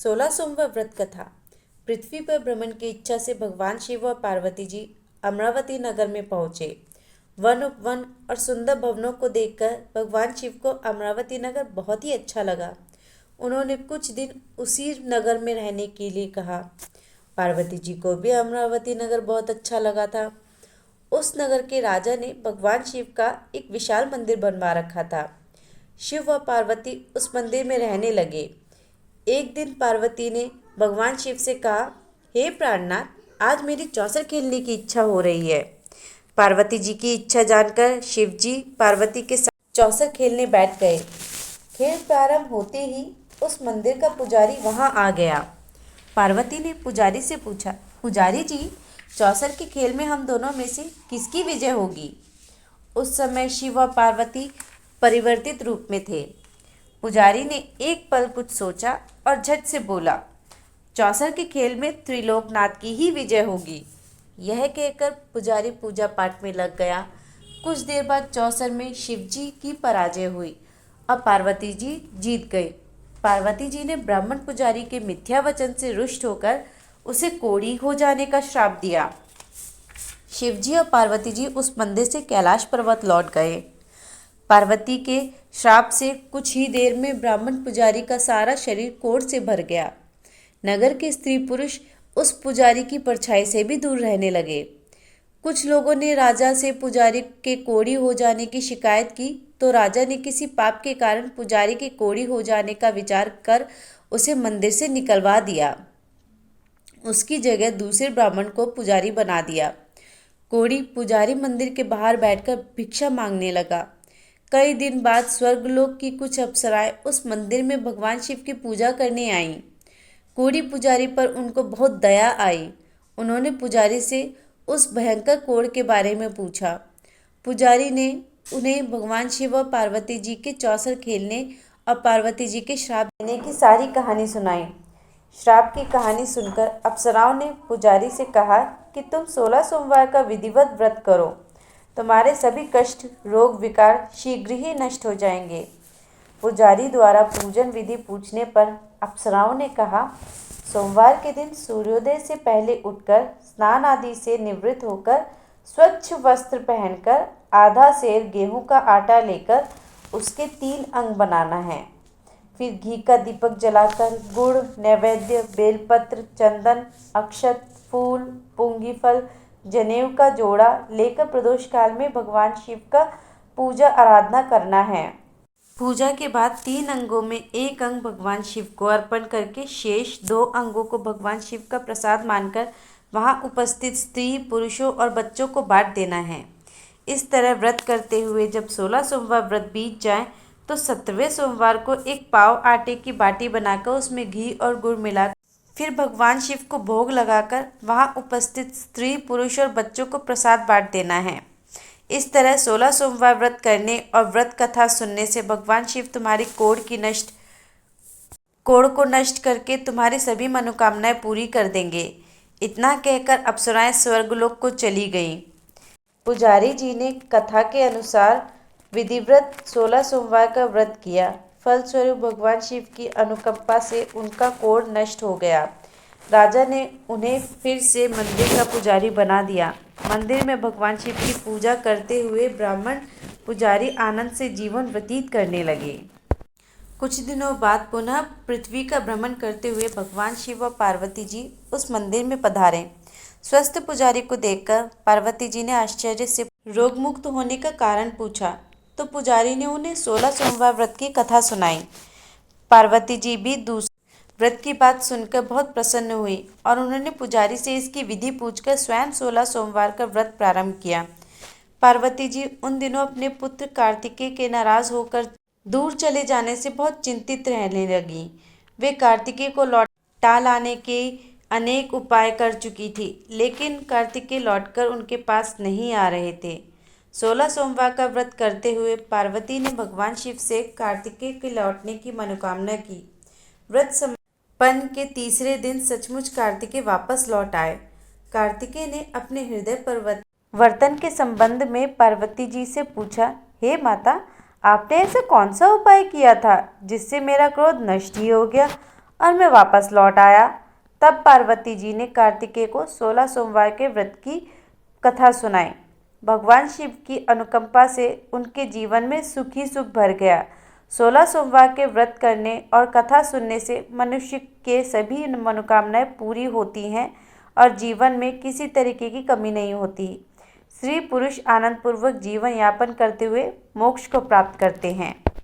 16वां व्रत कथा। पृथ्वी पर भ्रमण की इच्छा से भगवान शिव और पार्वती जी अमरावती नगर में पहुंचे। वन उपवन और सुंदर भवनों को देखकर भगवान शिव को अमरावती नगर बहुत ही अच्छा लगा। उन्होंने कुछ दिन उसी नगर में रहने के लिए कहा। पार्वती जी को भी अमरावती नगर बहुत अच्छा लगा था। उस नगर के राजा ने भगवान शिव का एक विशाल मंदिर बनवा रखा था। शिव व पार्वती उस मंदिर में रहने लगे। एक दिन पार्वती ने भगवान शिव से कहा, हे प्राणनाथ, आज मेरी चौसर खेलने की इच्छा हो रही है। पार्वती जी की इच्छा जानकर शिव जी पार्वती के साथ चौसर खेलने बैठ गए। खेल प्रारंभ होते ही उस मंदिर का पुजारी वहां आ गया। पार्वती ने पुजारी से पूछा, पुजारी जी, चौसर के खेल में हम दोनों में से किसकी विजय होगी? उस समय शिव और पार्वती परिवर्तित रूप में थे। पुजारी ने एक पल कुछ सोचा और झट से बोला, चौसर के खेल में त्रिलोकनाथ की ही विजय होगी। यह कहकर पुजारी पूजा पाठ में लग गया। कुछ देर बाद चौसर में शिव जी की पराजय हुई और पार्वती जी जीत गए। पार्वती जी ने ब्राह्मण पुजारी के मिथ्या वचन से रुष्ट होकर उसे कोढ़ी हो जाने का श्राप दिया। शिव जी और पार्वती जी उस मंदिर से कैलाश पर्वत लौट गए। पार्वती के श्राप से कुछ ही देर में ब्राह्मण पुजारी का सारा शरीर कोढ़ से भर गया। नगर के स्त्री पुरुष उस पुजारी की परछाई से भी दूर रहने लगे। कुछ लोगों ने राजा से पुजारी के कोढ़ी हो जाने की शिकायत की, तो राजा ने किसी पाप के कारण पुजारी के कोढ़ी हो जाने का विचार कर उसे मंदिर से निकलवा दिया। उसकी जगह दूसरे ब्राह्मण को पुजारी बना दिया। कोढ़ी पुजारी मंदिर के बाहर बैठकर भिक्षा मांगने लगा। कई दिन बाद स्वर्गलोक की कुछ अप्सराएं उस मंदिर में भगवान शिव की पूजा करने आईं। कोढ़ी पुजारी पर उनको बहुत दया आई। उन्होंने पुजारी से उस भयंकर कोढ़ के बारे में पूछा। पुजारी ने उन्हें भगवान शिव और पार्वती जी के चौसर खेलने और पार्वती जी के श्राप देने की सारी कहानी सुनाई। श्राप की कहानी सुनकर अप्सराओं ने पुजारी से कहा कि तुम 16 सोमवार का विधिवत व्रत करो। तुम्हारे सभी कष्ट, रोग, विकार शीघ्र ही नष्ट हो जाएंगे। पुजारी द्वारा पूजन विधि पूछने पर अप्सराओं ने कहा, सोमवार के दिन सूर्योदय से पहले उठकर स्नान आदि से निवृत्त होकर स्वच्छ वस्त्र पहनकर आधा सेर गेहूं का आटा लेकर उसके 3 अंग बनाना है। फिर घी का दीपक जलाकर गुड़, नैवेद्य, बेलपत्र, चंदन, अक्षत, फूल, पुंगी फल, जनेऊ का जोड़ा लेकर प्रदोष काल में भगवान शिव का पूजा आराधना करना है। पूजा के बाद 3 अंगों में एक अंग भगवान शिव को अर्पण करके शेष 2 अंगों को भगवान शिव का प्रसाद मानकर वहां उपस्थित स्त्री, पुरुषों और बच्चों को बांट देना है। इस तरह व्रत करते हुए जब 16 सोमवार व्रत बीत जाए तो 17वें सोमवार को एक पाव आटे की बाटी बनाकर उसमें घी और गुड़ मिलाकर फिर भगवान शिव को भोग लगाकर वहां उपस्थित स्त्री, पुरुष और बच्चों को प्रसाद बांट देना है। इस तरह 16 सोमवार व्रत करने और व्रत कथा सुनने से भगवान शिव तुम्हारी कोढ़ को नष्ट करके तुम्हारी सभी मनोकामनाएं पूरी कर देंगे। इतना कहकर अप्सराएं स्वर्गलोक को चली गईं। पुजारी जी ने कथा के अनुसार विधिव्रत 16 सोमवार का व्रत किया। फलस्वरूप भगवान शिव की अनुकंपा से उनका कोढ़ नष्ट हो गया। राजा ने उन्हें फिर से मंदिर का पुजारी बना दिया। मंदिर में भगवान शिव की पूजा करते हुए ब्राह्मण पुजारी आनंद से जीवन व्यतीत करने लगे। कुछ दिनों बाद पुनः पृथ्वी का भ्रमण करते हुए भगवान शिव और पार्वती जी उस मंदिर में पधारे। स्वस्थ पुजारी को देखकर पार्वती जी ने आश्चर्य से रोग मुक्त होने का कारण पूछा, तो पुजारी ने उन्हें 16 सोमवार व्रत की कथा सुनाई। पार्वती जी भी व्रत की बात सुनकर बहुत प्रसन्न हुई और उन्होंने पुजारी से इसकी विधि पूछकर स्वयं 16 सोमवार का व्रत प्रारंभ किया। पार्वती जी उन दिनों अपने पुत्र कार्तिकेय के नाराज होकर दूर चले जाने से बहुत चिंतित रहने लगी। वे कार्तिकेय को लौटा लाने के अनेक उपाय कर चुकी थी, लेकिन कार्तिकेय लौटकर उनके पास नहीं आ रहे थे। 16 सोमवार का व्रत करते हुए पार्वती ने भगवान शिव से कार्तिकेय के लौटने की मनोकामना की। व्रत संपन्न के तीसरे दिन सचमुच कार्तिकेय वापस लौट आए। कार्तिकेय ने अपने हृदय परिवर्तन के संबंध में पार्वती जी से पूछा, हे माता, आपने ऐसा कौन सा उपाय किया था जिससे मेरा क्रोध नष्ट ही हो गया और मैं वापस लौट आया। तब पार्वती जी ने कार्तिकेय को 16 सोमवार के व्रत की कथा सुनाई। भगवान शिव की अनुकंपा से उनके जीवन में सुख ही सुख भर गया। 16 सोमवार के व्रत करने और कथा सुनने से मनुष्य के सभी मनोकामनाएं पूरी होती हैं और जीवन में किसी तरीके की कमी नहीं होती। स्त्री पुरुष आनंद पूर्वक जीवन यापन करते हुए मोक्ष को प्राप्त करते हैं।